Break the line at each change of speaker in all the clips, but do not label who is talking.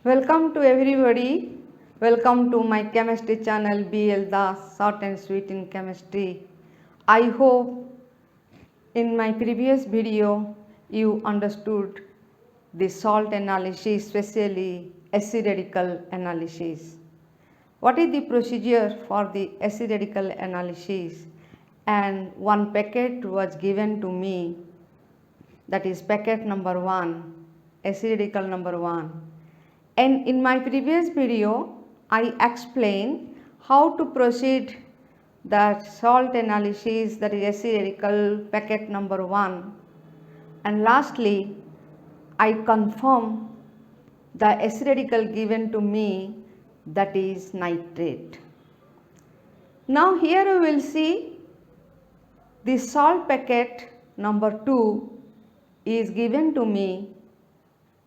Welcome to everybody. Welcome to my chemistry channel BL Das Short and Sweet in Chemistry. I hope in my previous video you understood the salt analysis, especially acid radical analysis. What is the procedure for the acid radical analysis? And one packet was given to me, that is packet number 1, acid radical number 1. And in my previous video, I explained how to proceed the salt analysis, that is acid radical packet number 1. And lastly, I confirm the acid radical given to me, that is nitrate. Now here we will see the salt packet number 2 is given to me,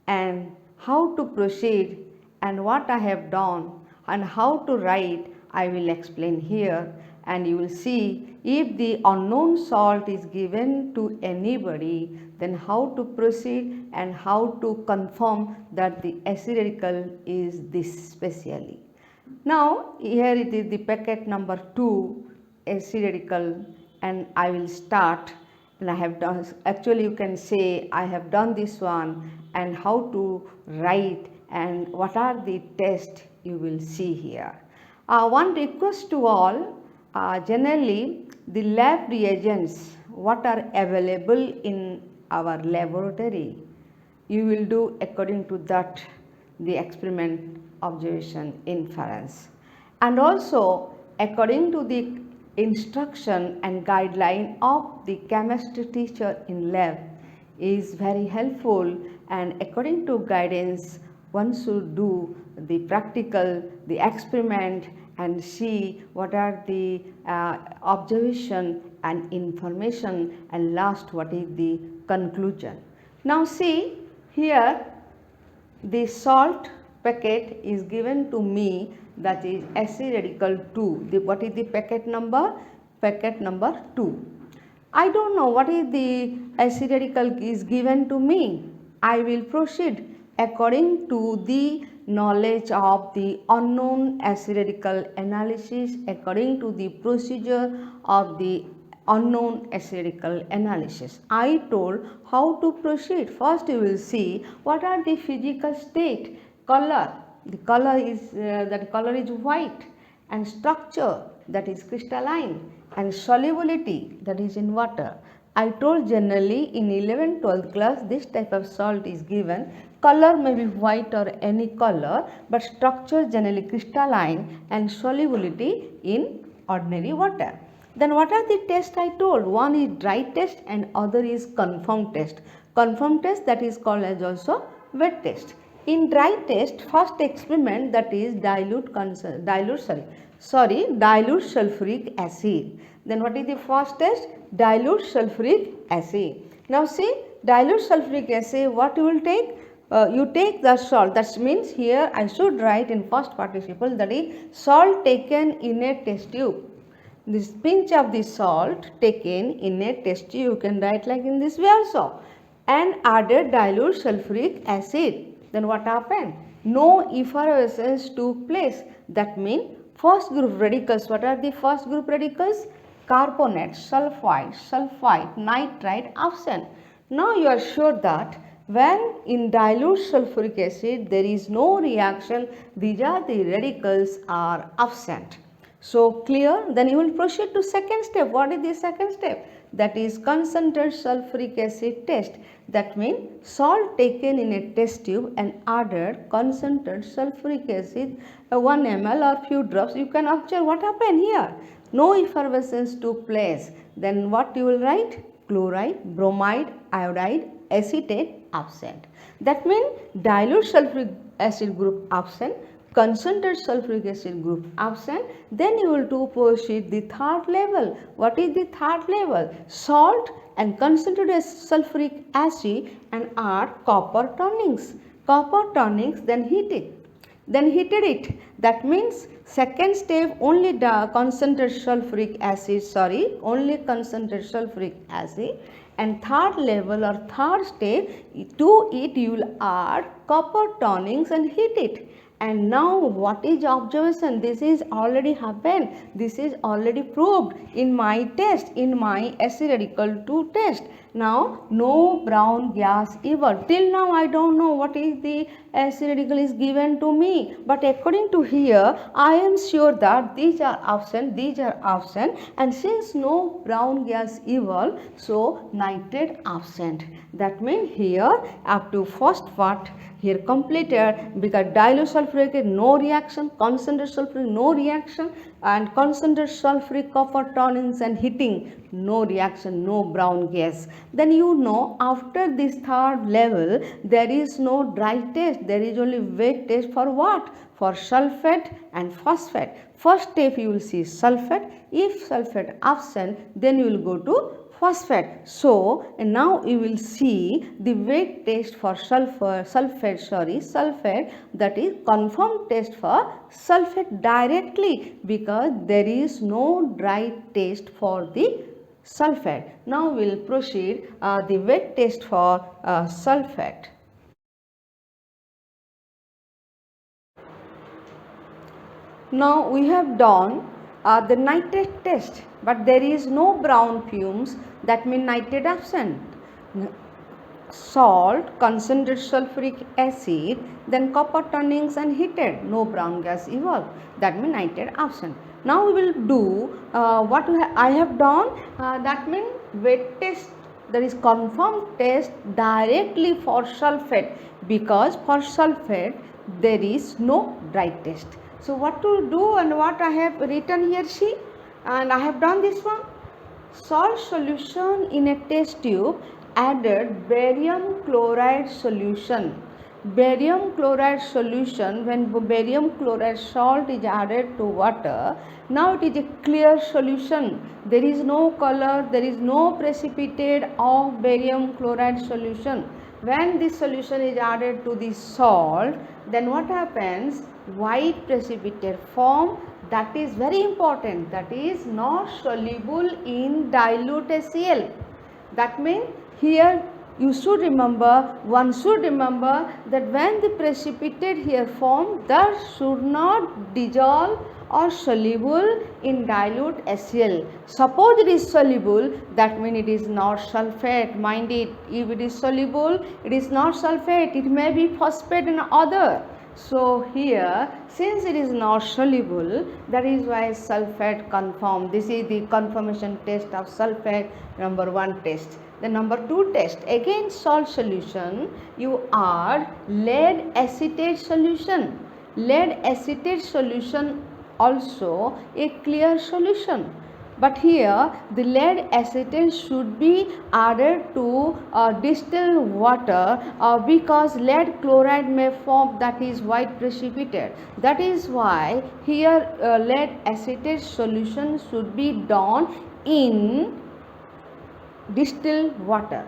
and how to proceed and what I have done and how to write I will explain here, and you will see if the unknown salt is given to anybody, then how to proceed and how to confirm that the acid radical is this specially. Now here it is the packet number 2 acid radical, and I will start. And I have done, actually you can say I have done this one, and how to write and what are the tests you will see here. One request to all, generally the lab reagents what are available in our laboratory, you will do according to that the experiment, observation, inference, and also according to the instruction and guideline of the chemistry teacher in lab is very helpful, and according to guidance one should do the practical, the experiment, and see what are the observation and information, and last what is the conclusion. Now see here the salt packet is given to me, that is acid radical 2. What is the packet number? Packet number 2. I don't know what is the acid radical is given to me. I will proceed according to the knowledge of the unknown acid radical analysis, according to the procedure of the unknown acid radical analysis. I told how to proceed. First you will see what are the physical state, color. The color is that color is white, and structure, that is crystalline, and solubility, that is in water. I told generally in 11th 12th class this type of salt is given. Color may be white or any color, but structure generally crystalline and solubility in ordinary water. Then what are the tests I told? One is dry test and other is confirm test. Confirm test, that is called as also wet test. In dry test, first experiment, that is dilute sulfuric acid. Then what is the first test? Dilute sulfuric acid. Now see, dilute sulfuric acid, what you will take? You take the salt, that means here I should write in first participle, that is salt taken in a test tube. This pinch of the salt taken in a test tube, you can write like in this way also, and added dilute sulfuric acid. Then what happened? No effervescence took place. That means first group radicals, what are the first group radicals? Carbonate, sulfite, nitrite absent. Now you are sure that when in dilute sulfuric acid there is no reaction, these are the radicals are absent. So clear? Then you will proceed to second step. What is the second step? That is concentrated sulfuric acid test. That means salt taken in a test tube and added concentrated sulfuric acid 1 ml or few drops. You can observe what happened here. No effervescence took place. Then what you will write? Chloride, bromide, iodide, acetate absent. That means dilute sulfuric acid group absent, concentrated sulfuric acid group absent. Then you will to proceed the third level. What is the third level? Salt and concentrated sulfuric acid and add copper turnings. Copper turnings, then heat it. then heated it. That means second step only the concentrated sulfuric acid, only concentrated sulfuric acid, and third level or third step, to it you will add copper tonics and heat it. And now what is observation? This is already happened, this is already proved in my test, in my acid radical 2 test. Now no brown gas ever. Till now I don't know what is the acid radical is given to me, but according to here I am sure that these are absent, and since no brown gas evolved, so nitrate absent. That means here up to first part here completed, because dilute sulfuric acid no reaction, concentrated sulfuric no reaction, and concentrated sulfuric copper tonics and heating no reaction, no brown gas. Then you know after this third level there is no dry test, there is only wet test for what? For sulfate and phosphate. First step you will see sulfate, if sulfate absent then you will go to phosphate. So now you will see the weight test for sulfate, that is confirmed test for sulfate directly, because there is no dry test for the sulfate. Now we will proceed the weight test for sulfate. Now we have done the nitrate test, but there is no brown fumes, that means nitrate absent. Salt, concentrated sulfuric acid, then copper tonics and heated, no brown gas evolved, that means nitrate absent. Now we will do what I have done, that means wet test, that is confirmed test directly for sulfate, because for sulfate there is no dry test. So what to do, and what I have written here, see, and I have done this one. Salt solution in a test tube, added barium chloride solution. Barium chloride solution, when barium chloride salt is added to water, now it is a clear solution. There is no color, there is no precipitate of barium chloride solution. When this solution is added to the salt, then what happens? White precipitate form, that is very important, that is not soluble in dilute HCl. That means here you should remember, one should remember that when the precipitate here formed, that should not dissolve or soluble in dilute HCl. Suppose it is soluble, that means it is not sulfate. Mind it, if it is soluble, it is not sulfate, it may be phosphate and other. So here, since it is not soluble, that is why sulfate confirmed. This is the confirmation test of sulfate, number 1 test. The number 2 test, again salt solution, you add lead acetate solution. Lead acetate solution also a clear solution. But here the lead acetate should be added to distilled water, because lead chloride may form, that is white precipitate. That is why here lead acetate solution should be done in distilled water.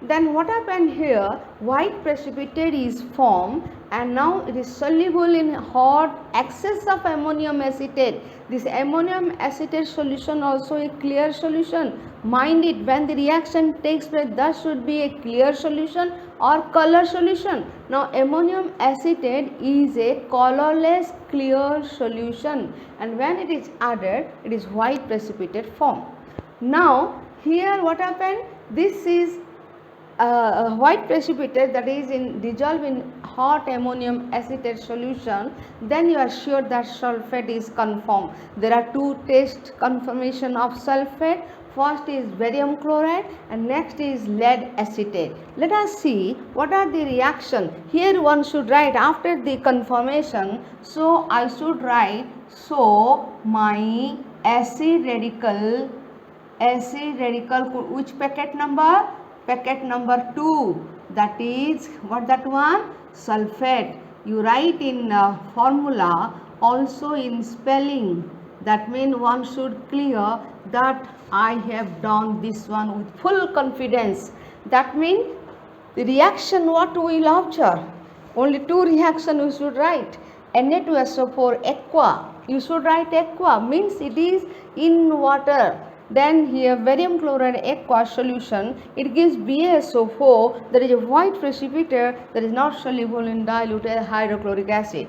Then what happened here? White precipitate is formed, and now it is soluble in hot excess of ammonium acetate. This ammonium acetate solution also a clear solution. Mind it, when the reaction takes place, that should be a clear solution or color solution. Now ammonium acetate is a colorless clear solution, and when it is added, it is white precipitate form. Now here what happened? This is white precipitate, that is dissolved in hot ammonium acetate solution. Then you are sure that sulfate is confirmed. There are 2 test confirmation of sulfate. First is barium chloride and next is lead acetate. Let us see what are the reaction. Here one should write after the confirmation. So I should write, so my acid radical, which packet number? Packet number 2, that is what that one? Sulfate. You write in formula, also in spelling. That means one should clear that I have done this one with full confidence. That means the reaction what we will observe? Only 2 reaction we should write. Na2SO4 aqua. You should write aqua means it is in water. Then here barium chloride aqua solution, it gives BaSO4, that is a white precipitator that is not soluble in diluted hydrochloric acid.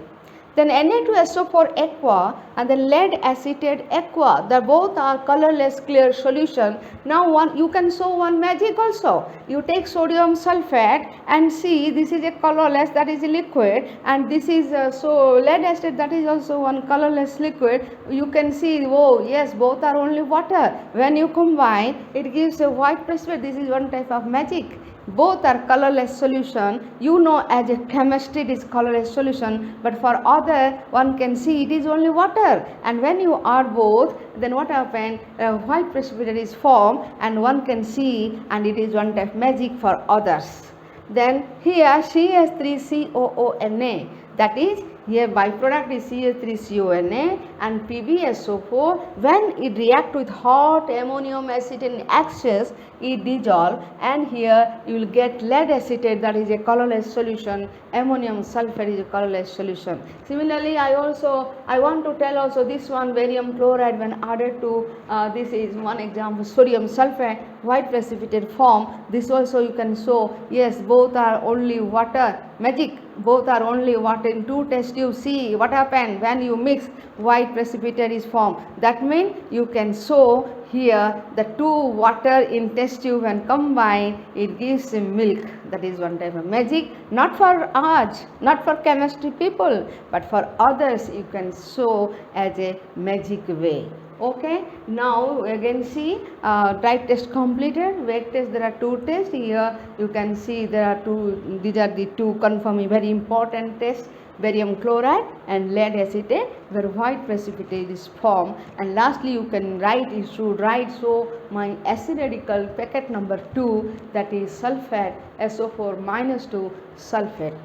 Then Na2SO4 aqua and then lead acetate aqua, they both are colorless clear solution. Now you can show one magic also. You take sodium sulfate and see, this is a colorless, that is a liquid, and this is so lead acetate, that is also one colorless liquid. You can see, oh yes, both are only water. When you combine, it gives a white precipitate. This is one type of magic. Both are colorless solution. You know, as a chemistry it is colorless solution, but for other one can see it is only water. And when you add both, then what happens? A white precipitate is formed and one can see, and it is one type magic for others. Then here CH3COONA, that is here byproduct is CH3CONA and PbSO4. When it react with hot ammonium acid in excess, it dissolve, and here you will get lead acetate, that is a colorless solution. Ammonium sulfate is a colorless solution. Similarly, I want to tell also this one barium chloride when added to this is one example, sodium sulfate, white precipitate form. This also you can show, yes, both are only water. Magic, both are only water. In two test tubes, see what happened when you mix, white precipitate is formed. That means you can show here the two water in test tube and combine, it gives milk. That is one type of magic, not for us, not for chemistry people, but for others you can show as a magic way. Okay, now again see type test completed. Weight test, there are two tests. Here you can see there are two, these are the two confirming very important tests, barium chloride and lead acetate, where white precipitate is formed. And lastly you can write, you should write, so my acid radical packet number 2, that is sulfate SO4 minus 2 sulfate.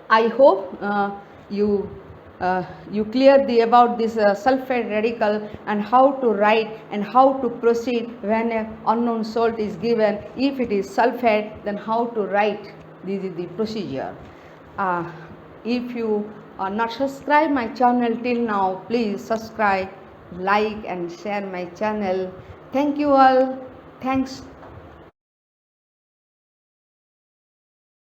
I hope you clear about this sulfate radical and how to write and how to proceed when an unknown salt is given. If it is sulfate, then how to write. This is the procedure. If you are not subscribed my channel till now, please subscribe, like and share my channel. Thank you all. Thanks.